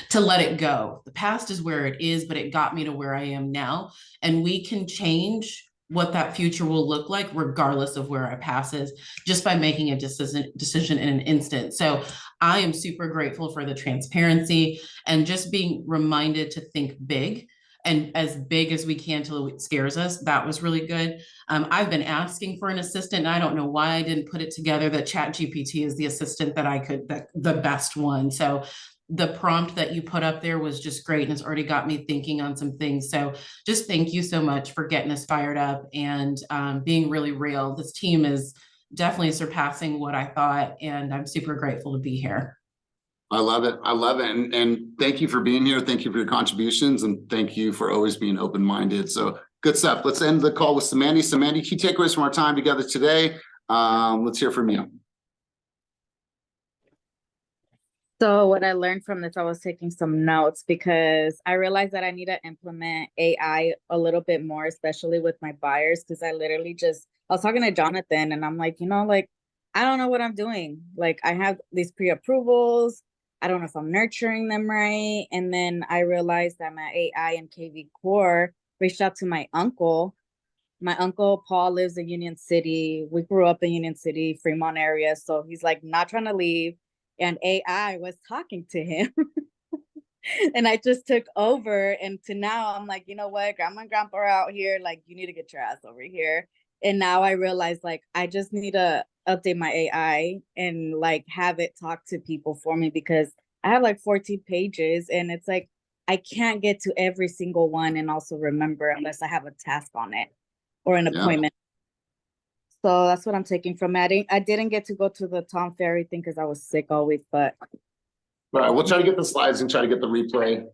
to let it go. The past is where it is, but it got me to where I am now. And we can change what that future will look like regardless of where our past is, just by making a decision in an instant. So I am super grateful for the transparency and just being reminded to think big, and as big as we can till it scares us. That was really good. I've been asking for an assistant, and I don't know why I didn't put it together that ChatGPT is the assistant that the best one. So the prompt that you put up there was just great, and it's already got me thinking on some things. So just thank you so much for getting us fired up and being really real. This team is definitely surpassing what I thought, and I'm super grateful to be here. I love it. I love it. And thank you for being here. Thank you for your contributions, and thank you for always being open-minded. So good stuff. Let's end the call with Samandi. Samandi, key takeaways from our time together today. Let's hear from you. So what I learned from this, I was taking some notes because I realized that I need to implement AI a little bit more, especially with my buyers, because I was talking to Jonathan, and I'm like, I don't know what I'm doing. Like, I have these pre-approvals. I don't know if I'm nurturing them right. And then I realized that my AI and KV Core reached out to my uncle. My uncle, Paul, lives in Union City. We grew up in Union City, Fremont area. So he's like not trying to leave. And AI was talking to him. And I just took over. And to now I'm like, you know what? Grandma and grandpa are out here. Like, you need to get your ass over here. And now I realize, like, I just need to update my AI and like have it talk to people for me, because I have like 14 pages and it's like, I can't get to every single one and also remember unless I have a task on it or an appointment. So that's what I'm taking from it. I didn't get to go to the Tom Ferry thing because I was sick all week, but. All right, we'll try to get the slides and try to get the replay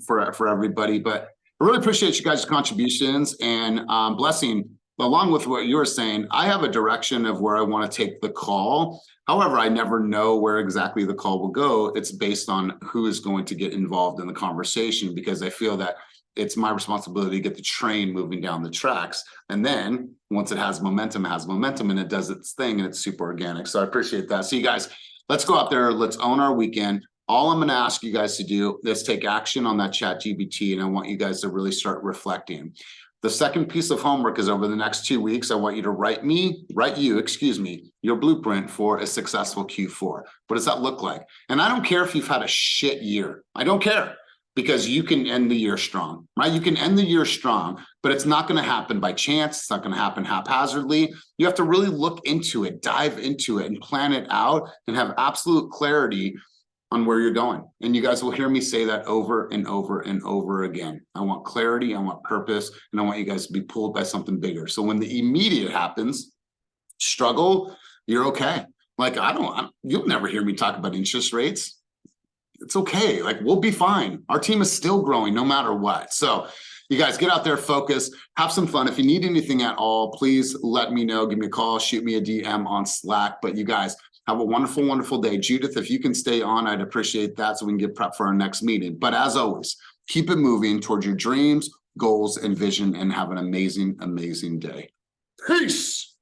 for everybody. But I really appreciate you guys' contributions, and Blessing, along with what you were saying, I have a direction of where I want to take the call. However, I never know where exactly the call will go. It's based on who is going to get involved in the conversation, because I feel that it's my responsibility to get the train moving down the tracks. And then once it has momentum, and it does its thing, and it's super organic. So I appreciate that. So you guys, let's go out there. Let's own our weekend. All I'm going to ask you guys to do is take action on that ChatGPT, and I want you guys to really start reflecting. The second piece of homework is over the next 2 weeks, I want you to write you, your blueprint for a successful Q4. What does that look like? And I don't care if you've had a shit year. I don't care, because you can end the year strong, right? You can end the year strong, but it's not going to happen by chance. It's not going to happen haphazardly. You have to really look into it, dive into it, and plan it out and have absolute clarity on where you're going. And you guys will hear me say that over and over and over again. I want clarity, I want purpose, and I want you guys to be pulled by something bigger. So when the immediate happens, struggle, you're okay. Like, you'll never hear me talk about interest rates. It's okay. Like, we'll be fine. Our team is still growing no matter what. So you guys get out there, focus, have some fun. If you need anything at all, please let me know. Give me a call, shoot me a DM on Slack. But you guys have a wonderful, wonderful day. Judith, if you can stay on, I'd appreciate that so we can get prepped for our next meeting. But as always, keep it moving towards your dreams, goals, and vision, and have an amazing, amazing day. Peace.